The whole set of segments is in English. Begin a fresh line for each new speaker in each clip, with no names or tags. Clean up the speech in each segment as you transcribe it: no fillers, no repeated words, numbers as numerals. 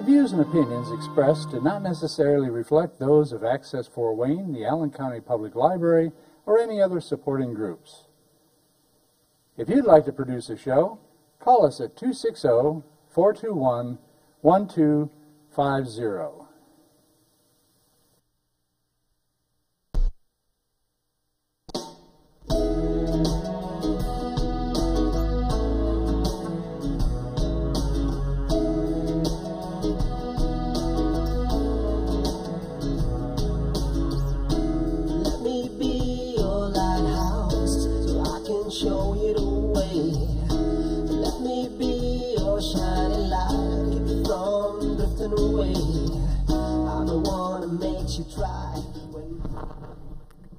Views and opinions expressed do not necessarily reflect those of Access Fort Wayne, the Allen County Public Library, or any other supporting groups. If you'd like to produce a show, call us at 260-421-1250.
Show you the way. Let me be your shining light, keep you from drifting away. I'm the one that makes you try.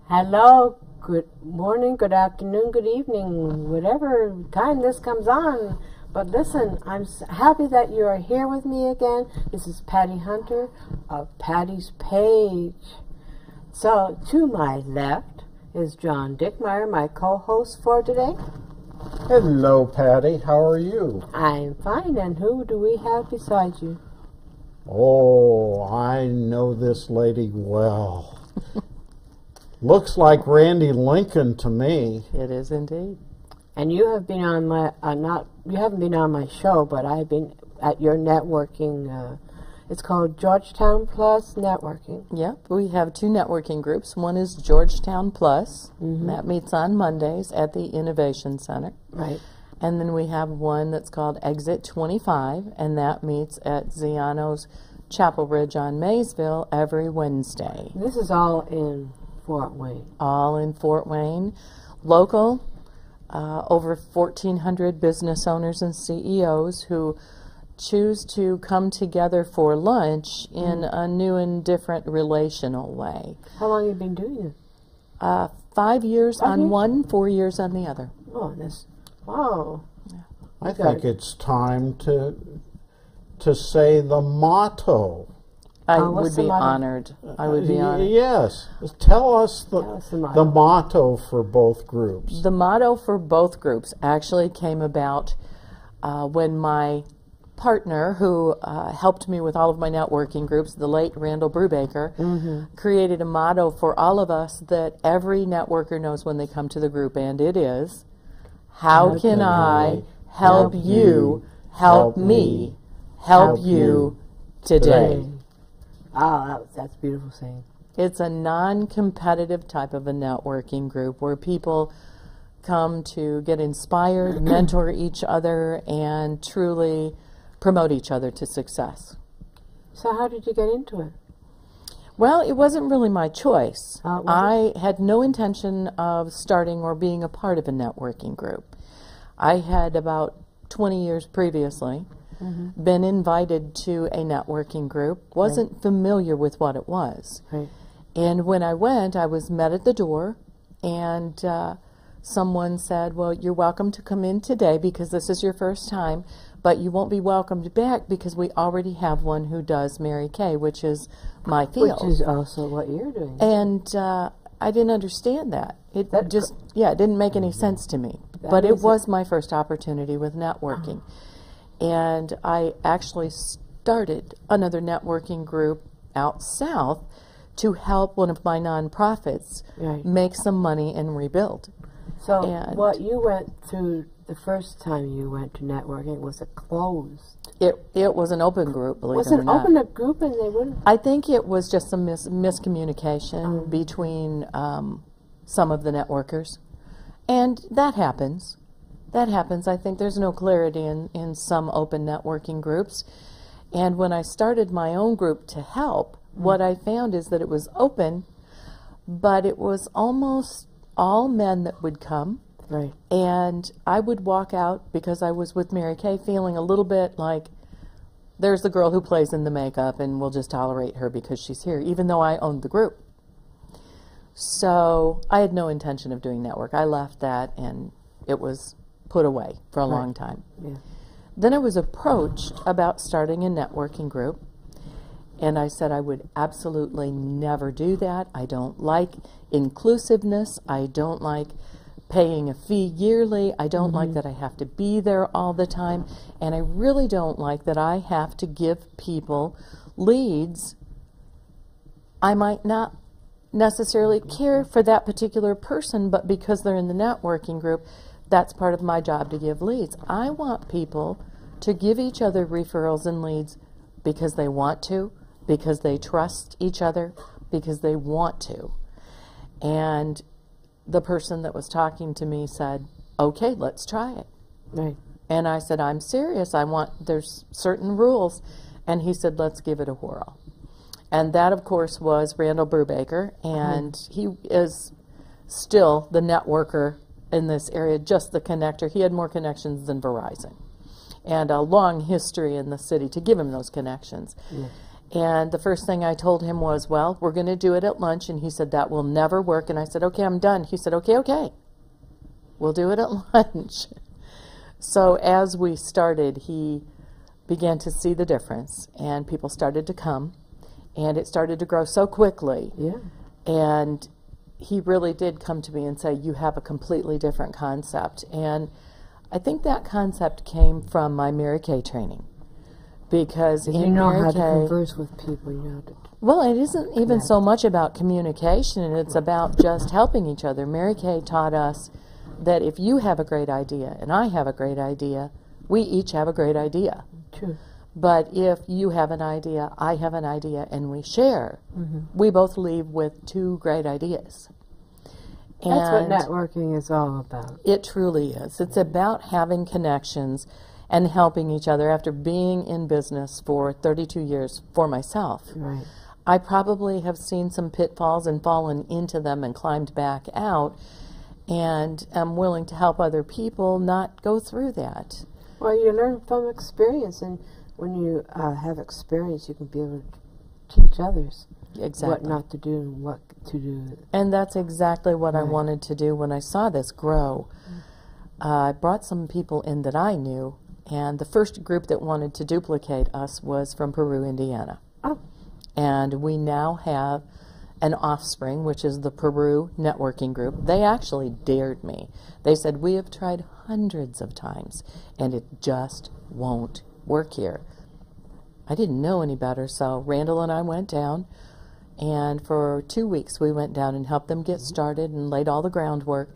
Hello, good morning, good afternoon, good evening, whatever time this comes on. But listen, I'm happy that you are here with me again. This is Patty Hunter of Patty's Page. So, to my left is John Dickmeyer, my co-host for today.
Hello, Patty. How are you?
I'm fine. And who do we have beside you?
Oh, I know this lady well. Looks like Randi Lincoln to me.
It is indeed. And you have been on my you haven't been on my show, but I've been at your networking. It's called Georgetown Plus Networking.
Yep, we have two networking groups. One is Georgetown Plus. That meets on Mondays at the Innovation Center.
Right.
And then we have one that's called Exit 25, and that meets at Ziano's Chapel Ridge on Maysville every Wednesday.
This is all in Fort Wayne.
All in Fort Wayne. Local, over 1,400 business owners and CEOs who choose to come together for lunch in a new and different relational way.
How long have you been doing it?
5 years on one, 4 years on the other.
Oh, that's, wow.
Yeah.
I think it's time to say the motto.
I would be honored. I would be honored.
Yes. Tell us the motto for both groups.
The motto for both groups actually came about when my partner, who helped me with all of my networking groups, the late Randall Brubaker, created a motto for all of us that every networker knows when they come to the group, and it is, how can I help you help me help you today?
Oh, that's a beautiful saying.
It's a non-competitive type of a networking group where people come to get inspired, mentor each other, and truly promote each other to success.
So how did you get into it?
Well, it wasn't really my choice. I had no intention of starting or being a part of a networking group. I had about 20 years previously been invited to a networking group, wasn't familiar with what it was.
Right.
And when I went, I was met at the door, and someone said, well, you're welcome to come in today because this is your first time, but you won't be welcomed back because we already have one who does Mary Kay, which is my field.
Which is also what you're doing.
And I didn't understand that. It didn't make any sense to me. But it was my first opportunity with networking. And I actually started another networking group out south to help one of my nonprofits make some money and rebuild.
So what you went through the first time you went to networking was a closed.
It was an open group, believe it or not.
Was it open a group and they wouldn't?
I think it was just some miscommunication between some of the networkers. And that happens. That happens. I think there's no clarity in some open networking groups. And when I started my own group to help, what I found is that it was open, but it was almost all men that would come.
Right.
And I would walk out, because I was with Mary Kay, feeling a little bit like there's the girl who plays in the makeup and we'll just tolerate her because she's here, even though I owned the group. So I had no intention of doing network. I left that and it was put away for a long time.
Yeah.
Then I was approached about starting a networking group, and I said I would absolutely never do that. I don't like inclusiveness. I don't like paying a fee yearly. I don't like that I have to be there all the time. And I really don't like that I have to give people leads. I might not necessarily care for that particular person, but because they're in the networking group, that's part of my job to give leads. I want people to give each other referrals and leads because they want to, because they trust each other, because they want to. And the person that was talking to me said, okay, let's try it.
Right.
And I said, I'm serious. There's certain rules. And he said, let's give it a whirl. And that, of course, was Randall Brubaker. And he is still the networker in this area, just the connector. He had more connections than Verizon. And a long history in the city to give him those connections.
Yes.
And the first thing I told him was, well, we're going to do it at lunch. And he said, that will never work. And I said, okay, I'm done. He said, okay. We'll do it at lunch. So as we started, he began to see the difference. And people started to come. And it started to grow so quickly.
Yeah.
And he really did come to me and say, you have a completely different concept. And I think that concept came from my Mary Kay training. Because
you know how to converse with people, you know.
Well, it isn't even so much about communication. It's about just helping each other. Mary Kay taught us that if you have a great idea and I have a great idea, we each have a great idea.
True.
But if you have an idea, I have an idea, and we share, we both leave with two great ideas.
That's what networking is all about.
It truly is. It's about having connections and helping each other. After being in business for 32 years for myself,
Right.
I probably have seen some pitfalls and fallen into them and climbed back out, and am willing to help other people not go through that.
Well, you learn from experience, and when you have experience, you can be able to teach others
Exactly.
what not to do and what to do.
And that's exactly what I wanted to do when I saw this grow. I brought some people in that I knew, and the first group that wanted to duplicate us was from Peru, Indiana.
Oh.
And we now have an offspring, which is the Peru networking group. They actually dared me. They said, we have tried hundreds of times, and it just won't work here. I didn't know any better, so Randall and I went down, and for 2 weeks we went down and helped them get started and laid all the groundwork.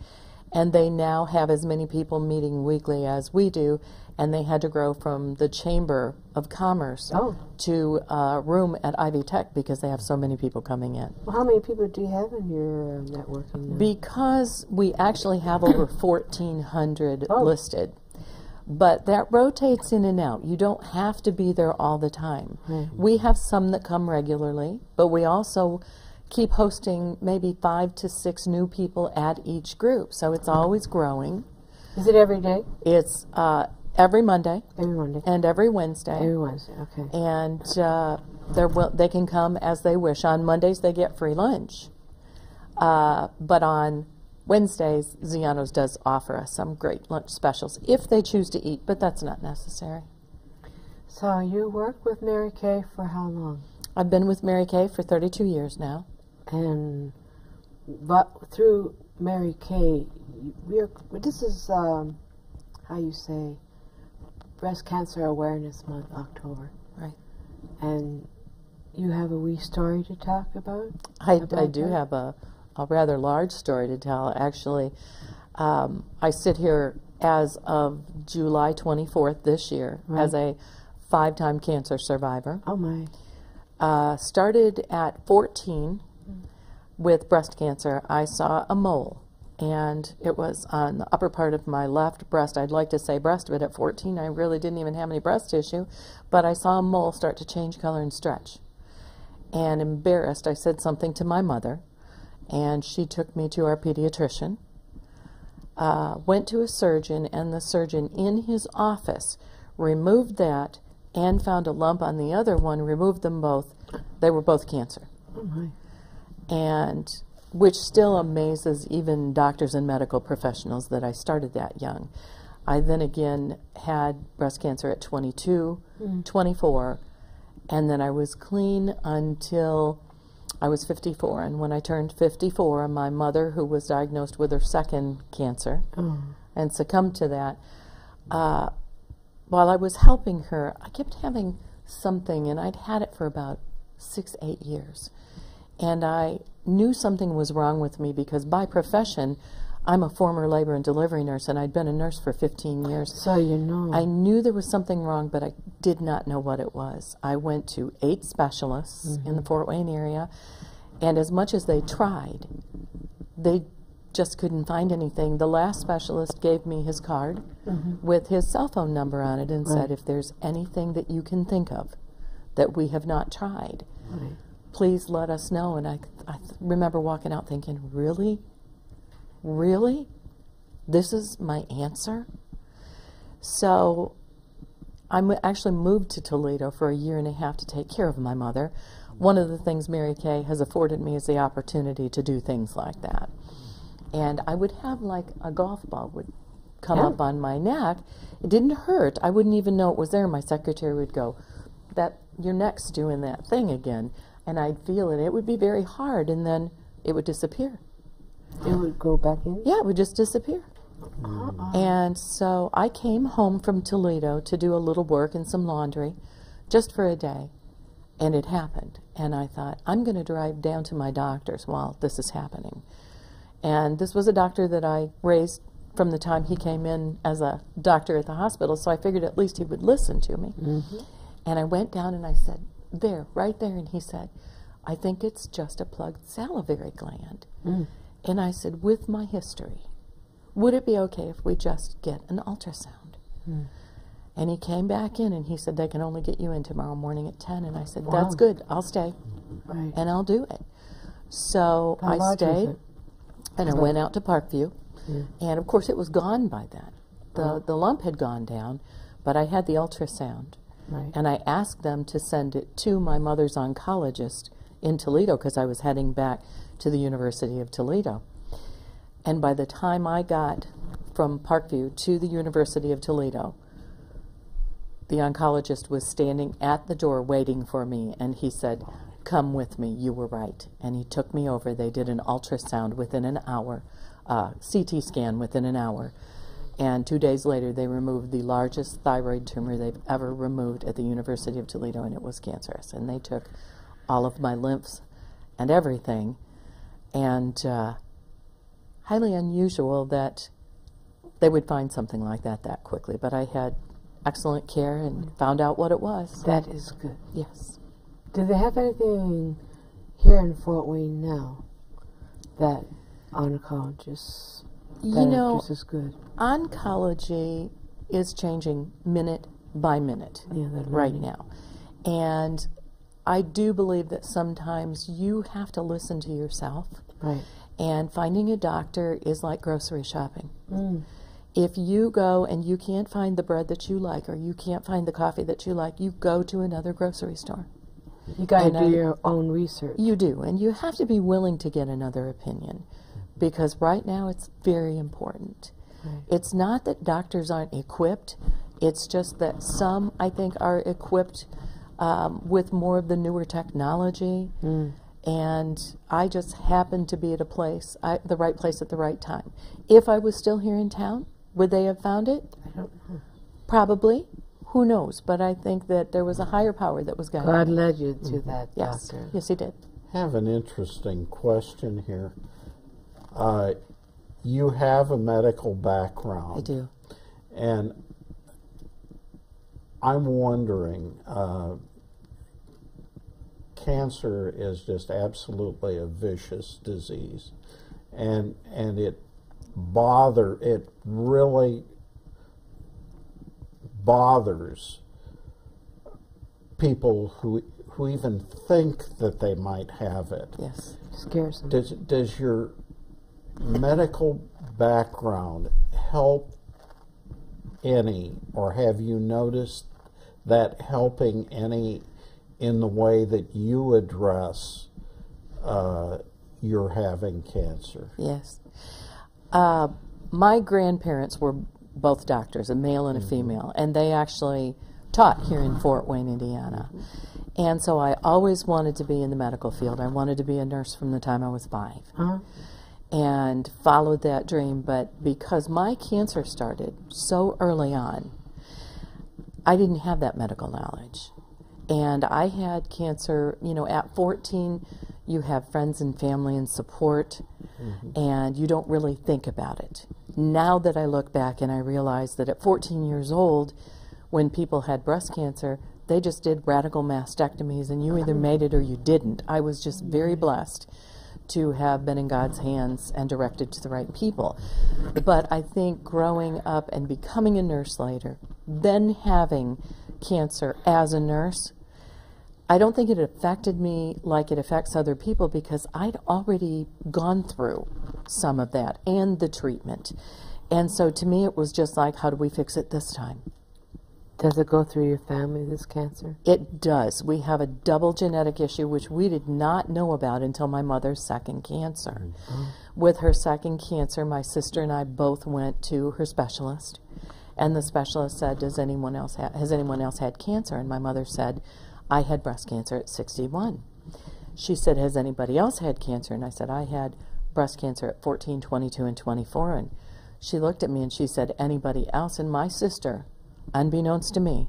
And they now have as many people meeting weekly as we do, and they had to grow from the Chamber of Commerce to a room at Ivy Tech because they have so many people coming in.
Well, how many people do you have in your networking now?
Because we actually have over 1,400 listed. But that rotates in and out. You don't have to be there all the time. We have some that come regularly, but we also keep hosting maybe 5 to 6 new people at each group. So it's always growing.
Is it every day?
It's every Monday.
Every Monday.
And every Wednesday.
Every Wednesday, okay.
And they can come as they wish. On Mondays, they get free lunch. But on Wednesdays, Ziano's does offer us some great lunch specials if they choose to eat, but that's not necessary.
So you work with Mary Kay for how long?
I've been with Mary Kay for 32 years now.
But through Mary Kay, this is, how you say, Breast Cancer Awareness Month, October.
Right.
And you have a wee story to talk about?
I do have a rather large story to tell. Actually, I sit here as of July 24th this year as a 5-time cancer survivor.
Oh, my.
Started at 14 with breast cancer. I saw a mole, and it was on the upper part of my left breast. I'd like to say breast, but at 14 I really didn't even have any breast tissue. But I saw a mole start to change color and stretch. And embarrassed, I said something to my mother, and she took me to our pediatrician. Went to a surgeon, and the surgeon in his office removed that and found a lump on the other one, removed them both. They were both cancer.
Oh, my.
And which still amazes even doctors and medical professionals that I started that young. I then again had breast cancer at 22, 24, and then I was clean until I was 54, and when I turned 54, my mother, who was diagnosed with her second cancer and succumbed to that, while I was helping her, I kept having something, and I'd had it for about 6-8 years. And I knew something was wrong with me because by profession, I'm a former labor and delivery nurse, and I'd been a nurse for 15 years.
So you know.
I knew there was something wrong, but I did not know what it was. I went to 8 specialists in the Fort Wayne area, and as much as they tried, they just couldn't find anything. The last specialist gave me his card with his cell phone number on it and said, if there's anything that you can think of that we have not tried, please let us know. And I remember walking out thinking, really? Really? This is my answer? So I actually moved to Toledo for 1.5 years to take care of my mother. One of the things Mary Kay has afforded me is the opportunity to do things like that. And I would have like a golf ball would come up on my neck. It didn't hurt. I wouldn't even know it was there. My secretary would go, your neck's doing that thing again. And I'd feel it. It would be very hard, and then it would disappear.
It would go back in?
Yeah, it would just disappear. And so I came home from Toledo to do a little work and some laundry just for a day, and it happened. And I thought, I'm going to drive down to my doctor's while this is happening. And this was a doctor that I raised from the time he came in as a doctor at the hospital, so I figured at least he would listen to me. And I went down and I said, right there, and he said, I think it's just a plugged salivary gland. And I said, with my history, would it be okay if we just get an ultrasound? And he came back in and he said, they can only get you in tomorrow morning at 10. And I said, that's good, I'll stay. And I'll do it. So I stayed, and I went out to Parkview. And of course it was gone by then. The lump had gone down, but I had the ultrasound. And I asked them to send it to my mother's oncologist in Toledo because I was heading back to the University of Toledo. And by the time I got from Parkview to the University of Toledo, the oncologist was standing at the door waiting for me, and he said, come with me, you were right. And he took me over. They did an ultrasound within an hour, CT scan within an hour. And 2 days later, they removed the largest thyroid tumor they've ever removed at the University of Toledo, and it was cancerous. And they took all of my lymphs and everything. And highly unusual that they would find something like that quickly. But I had excellent care and found out what it was.
That is good.
Yes.
Do they have anything here in Fort Wayne now that oncologists, just as good?
Oncology is changing minute by minute right now. And I do believe that sometimes you have to listen to yourself. And finding a doctor is like grocery shopping. If you go and you can't find the bread that you like, or you can't find the coffee that you like, you go to another grocery store.
You got to do your own research.
You do, and you have to be willing to get another opinion, because right now it's very important. It's not that doctors aren't equipped, it's just that some, I think, are equipped with more of the newer technology, and I just happened to be at the right place at the right time. If I was still here in town, would they have found it?
I don't know.
Probably. Who knows? But I think that there was a higher power that was guiding.
God led you to that doctor.
Yes, he did.
I have an interesting question here. You have a medical background.
I do.
And I'm wondering, cancer is just absolutely a vicious disease, and it really bothers people who even think that they might have it.
Yes.
Scares them.
Does your medical background help any, or have you noticed that helping any in the way that you address your having cancer?
Yes. My grandparents were both doctors, a male and a female, and they actually taught here in Fort Wayne, Indiana. And so I always wanted to be in the medical field. I wanted to be a nurse from the time I was 5. And followed that dream. But because my cancer started so early on, I didn't have that medical knowledge. And I had cancer, you know, at 14, you have friends and family and support, and you don't really think about it. Now that I look back and I realize that at 14 years old, when people had breast cancer, they just did radical mastectomies, and you either made it or you didn't. I was just very blessed to have been in God's hands and directed to the right people. But I think growing up and becoming a nurse later, then having cancer as a nurse, I don't think it affected me like it affects other people, because I'd already gone through some of that and the treatment. And so to me it was just like, how do we fix it this time?
Does it go through your family, this cancer?
It does. We have a double genetic issue, which we did not know about until my mother's second cancer. With her second cancer, my sister and I both went to her specialist, and the specialist said, has anyone else had cancer? And my mother said, I had breast cancer at 61. She said, has anybody else had cancer? And I said, I had breast cancer at 14, 22, and 24. And she looked at me and she said, anybody else? And my sister, unbeknownst to me,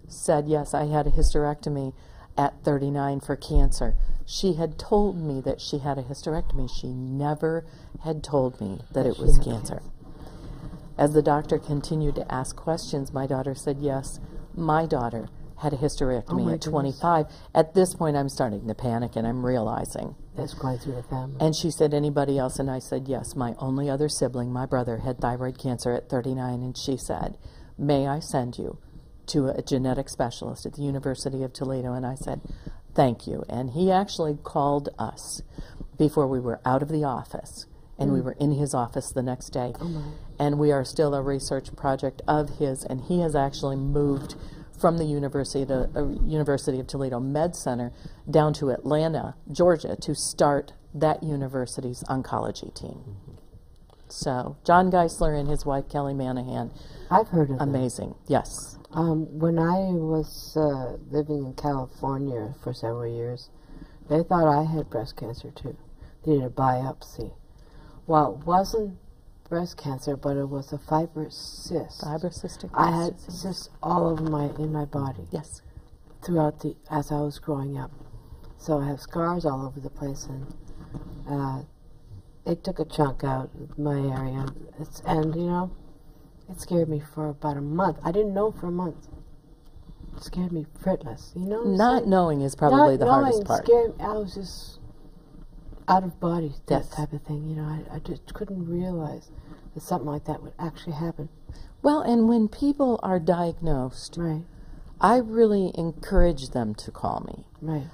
said, yes, I had a hysterectomy at 39 for cancer. She had told me that she had a hysterectomy. She never had told me that it was cancer. As the doctor continued to ask questions, my daughter said, yes, my daughter had a hysterectomy at 25. At this point, I'm starting to panic, and I'm realizing
That's going through the family.
And she said, anybody else? And I said, yes, my only other sibling, my brother, had thyroid cancer at 39. And she said, may I send you to a genetic specialist at the University of Toledo? And I said, thank you. And he actually called us before we were out of the office. And we were in his office the next day. And we are still a research project of his. And he has actually moved from the University of Toledo Med Center down to Atlanta, Georgia, to start that university's oncology team. So John Geisler and his wife Kelly Manahan,
I've heard of them.
amazing. Yes.
When I was living in California for several years, they thought I had breast cancer too. They did a biopsy. Well, it wasn't breast cancer, but it was a fibrous cyst.
Fibrocystic.
I had cysts all over in my body.
Yes.
Throughout as I was growing up. So I have scars all over the place, and it took a chunk out of my area. And you know, it scared me for about a month. I didn't know for a month. It scared me fretless. You know,
Not knowing is probably the hardest part.
Scared me. I was just out of body, that
Yes.
type of thing. You know, I just couldn't realize that something like that would actually happen.
Well, and when people are diagnosed,
Right.
I really encourage them to call me.
Right.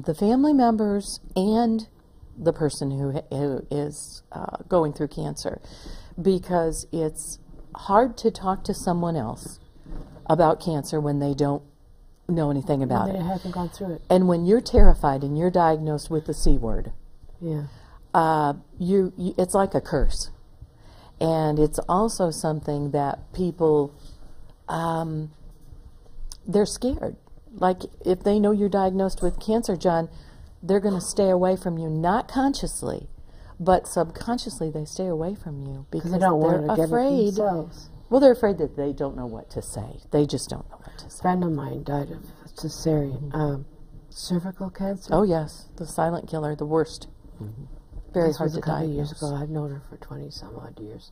The family members and the person who is going through cancer, because it's hard to talk to someone else about cancer when they don't know anything about
They
it.
haven't gone through it.
And when you're terrified and you're diagnosed with the C word,
Yeah.
it's like a curse. And it's also something that people, they're scared. Like, if they know you're diagnosed with cancer, John, they're going to stay away from you, not consciously, but subconsciously they stay away from you because
They don't want
they're
to get it
afraid.
themselves.
Well, they're afraid that they don't know what to say. They just don't know what to
A
say.
friend of mine died of cesarean, cervical cancer.
Oh, yes, the silent killer, the worst. Very
This
hard
was
to
a couple of
diagnose.
years ago. I've known her for 20-some odd years.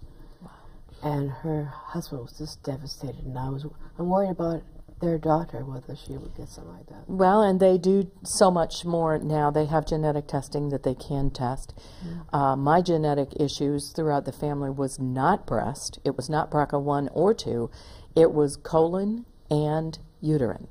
And her husband was just devastated, and I'm worried about their daughter, whether she would get something like that.
Well, and they do so much more now. They have genetic testing that they can test. My genetic issues throughout the family was not breast. It was not BRCA1 or 2. It was colon and uterine.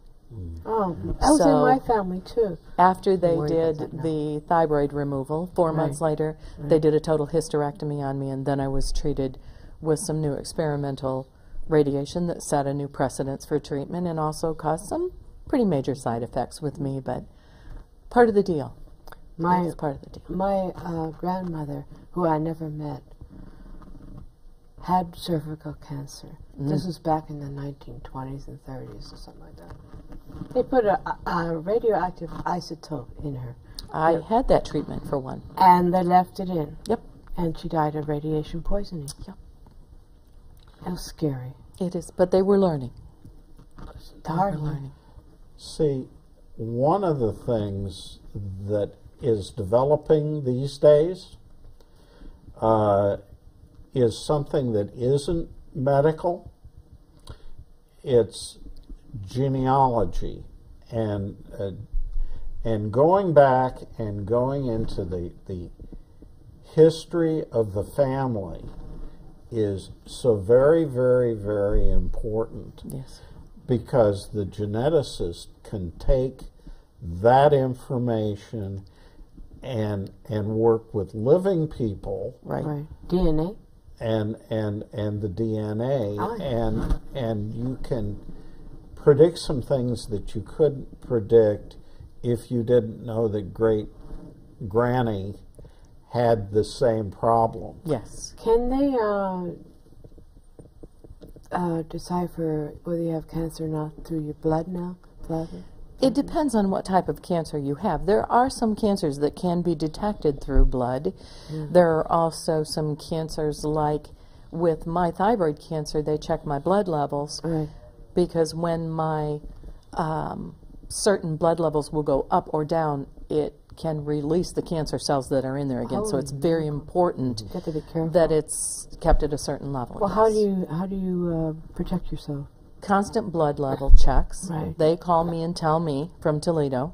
Oh, that was in
So-
my family, too.
After they
worried about
did
that now.
the thyroid removal, 4 months later, they did a total hysterectomy on me, and then I was treated with some new experimental radiation that set a new precedence for treatment and also caused some pretty major side effects with me, but part of the deal. It's part of the deal.
My grandmother, who I never met, had cervical cancer. This was back in the 1920s and 30s or something like that. They put a radioactive isotope in her.
I had that treatment for one.
And they left it in.
Yep.
And she died of radiation poisoning.
Yep.
That was scary.
It is, but they were learning.
Hardly.
See, one of the things that is developing these days is something that isn't medical. It's genealogy, and going back and going into the history of the family is so very, very, very important.
Yes.
Because the geneticist can take that information and work with living people,
Right.
DNA.
and the DNA,
Oh.
and you can predict some things that you couldn't predict if you didn't know that great granny had the same problem.
Yes.
Can they decipher whether you have cancer or not through your blood now?
It depends on what type of cancer you have. There are some cancers that can be detected through blood. There are also some cancers, like with my thyroid cancer, they check my blood levels.
Right.
Because when my certain blood levels will go up or down, it can release the cancer cells that are in there again. So it's very important
You have to be careful.
that it's kept at a certain level.
Well,
yes.
how do you protect yourself?
Constant blood level checks.
Right.
They call me and tell me from Toledo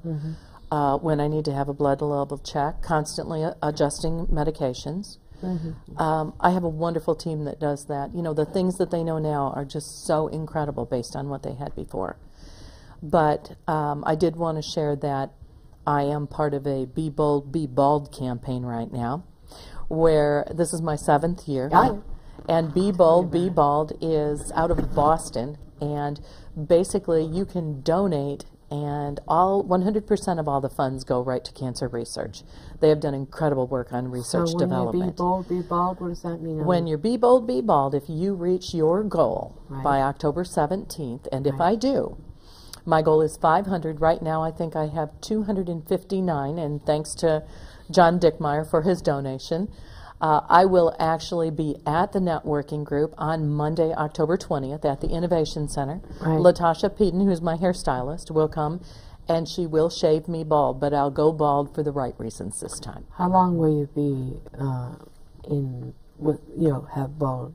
when I need to have a blood level check, constantly adjusting medications. I have a wonderful team that does that. You know, the things that they know now are just so incredible based on what they had before. But I did want to share that I am part of a Be Bold, Be Bald campaign right now, where this is my 7th year. And Be Bold, Be Bald is out of Boston, and basically you can donate, and all 100% of all the funds go right to cancer research. They have done incredible work on research
So when
development.
you be bold, be bald, what does that mean?
When you're Be Bold, Be Bald, if you reach your goal
Right.
by October 17th, and if I do, my goal is 500. Right now I think I have 259, and thanks to John Dickmeyer for his donation. I will actually be at the networking group on Monday, October 20th at the Innovation Center.
Right.
Latasha Peden, who's my hairstylist, will come, and she will shave me bald, but I'll go bald for the right reasons this time.
How long will you be have bald?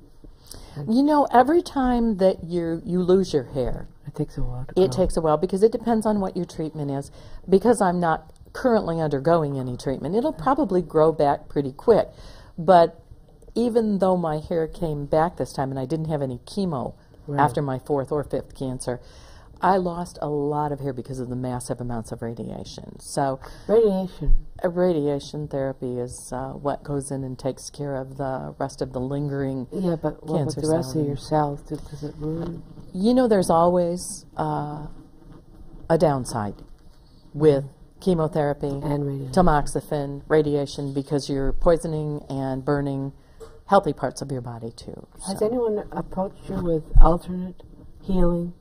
You know, every time that you lose your hair,
It takes a while to
it
grow.
takes a while because it depends on what your treatment is. Because I'm not currently undergoing any treatment, it'll probably grow back pretty quick. But even though my hair came back this time and I didn't have any chemo after my 4th or 5th cancer, I lost a lot of hair because of the massive amounts of radiation. So radiation therapy is what goes in and takes care of the rest of the lingering
Yeah, but what about
cancer
the rest
cells.
of your cells? Does it ruin?
You know, there's always a downside with chemotherapy,
And radiation.
tamoxifen, radiation, because you're poisoning and burning healthy parts of your body too.
Has
So,
anyone approached you with alternate healing?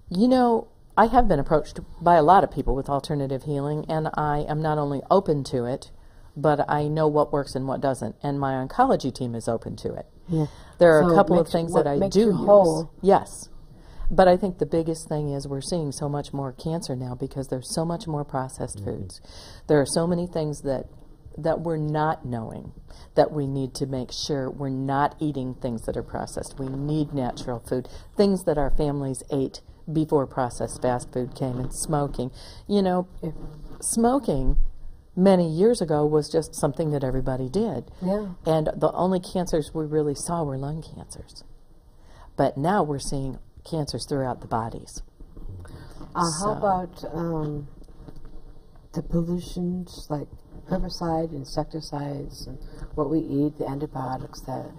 you know, I have been approached by a lot of people with alternative healing, and I am not only open to it, but I know what works and what doesn't, and my oncology team is open to it.
Yeah.
There are
So
a couple of
makes-
things
what
that I
makes
do
you
use.
whole.
Yes. But I think the biggest thing is we're seeing so much more cancer now because there's so much more processed foods. There are so many things that we're not knowing that we need to make sure we're not eating things that are processed. We need natural food, things that our families ate before processed fast food came, and smoking. You know, smoking many years ago was just something that everybody did.
Yeah.
And the only cancers we really saw were lung cancers. But now we're seeing cancers throughout the bodies.
How
So-
about the pollutions like herbicide, insecticides, and what we eat, the antibiotics that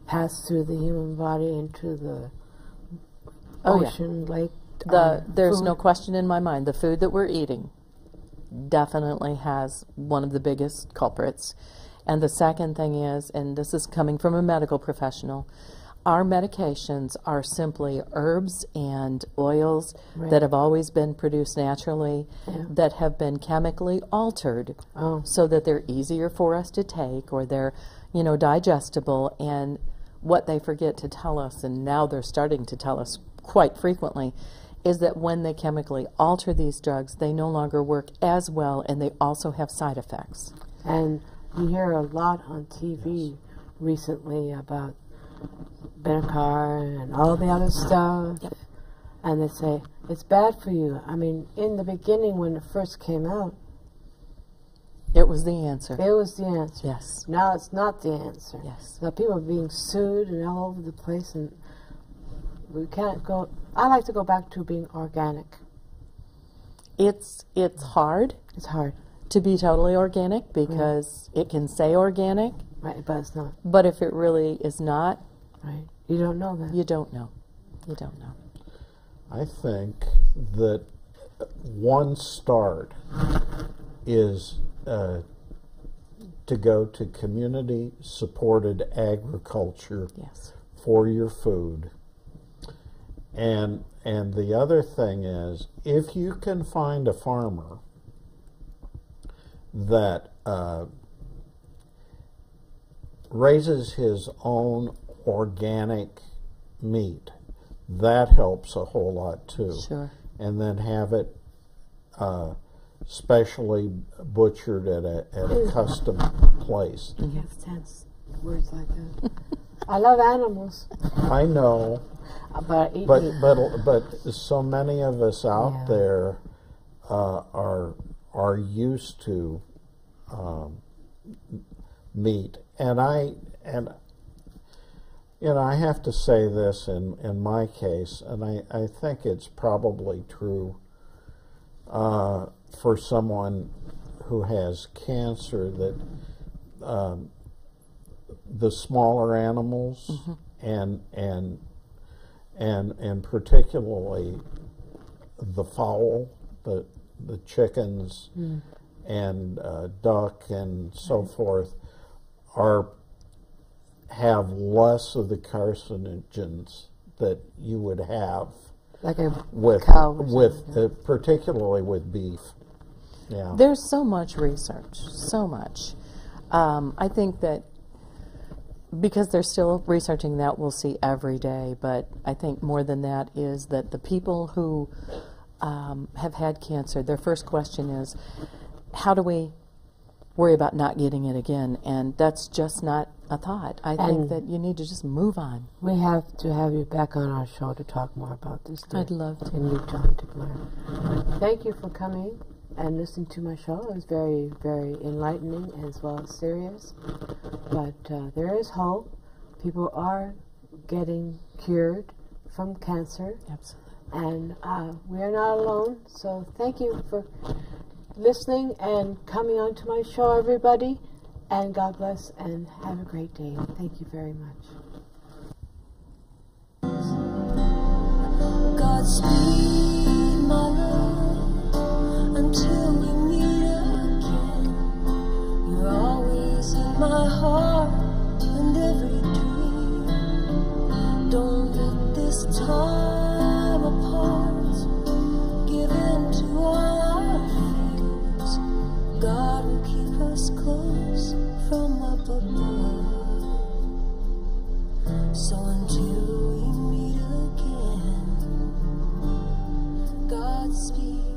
pass through the human body into the
Oh, yeah.
ocean, lake?
There's
food?
no question in my mind. The food that we're eating definitely has one of the biggest culprits. And the second thing is, and this is coming from a medical professional, our medications are simply herbs and oils that have always been produced naturally, that have been chemically altered so that they're easier for us to take, or they're, digestible. And what they forget to tell us, and now they're starting to tell us quite frequently, is that when they chemically alter these drugs, they no longer work as well, and they also have side effects.
And you hear a lot on TV recently about Benacar and all the other stuff.
Yep.
And they say, it's bad for you. I mean, in the beginning when it first came out,
it was the answer.
it was the answer.
Yes.
Now it's not the answer.
Yes.
Now people are being sued and all over the place, and we can't go. I like to go back to being organic.
It's hard
It's hard,
to be totally organic because it can say organic,
right? But it's not,
but if it really is not,
right? You don't know that.
you don't know. You don't know.
I think that one start is to go to community-supported agriculture
Yes.
for your food. And the other thing is, if you can find a farmer that raises his own organic meat, that helps a whole lot too.
Sure.
And then have it specially butchered at a custom place.
You have sense words like that. I love animals,
I know,
but I eat
but
meat.
but so many of us out
Yeah.
there are used to meat, and I have to say this in my case, and I think it's probably true for someone who has cancer, that the smaller animals and particularly the fowl, the chickens and duck and so forth have less of the carcinogens that you would have
Like a
with
cow or something.
particularly with beef. Yeah.
There's so much research, so much. I think that because they're still researching that, we'll see every day, but I think more than that is that the people who have had cancer, their first question is, how do we worry about not getting it again? And that's just not a thought. I think that you need to just move on.
We have to have you back on our show to talk more about this.
I'd love to.
And meet John Dickmeyer. Thank you for coming and listening to my show. It was very, very enlightening as well as serious. But there is hope. People are getting cured from cancer.
Absolutely.
And we are not alone. So thank you for listening and coming on to my show, everybody. And God bless and have a great day. Thank you very much.
Godspeed, my love, until we meet again. You're always in my heart and every dream. Don't let this time apart give in to all our fears. God will keep us close from up above. So until we meet again, Godspeed.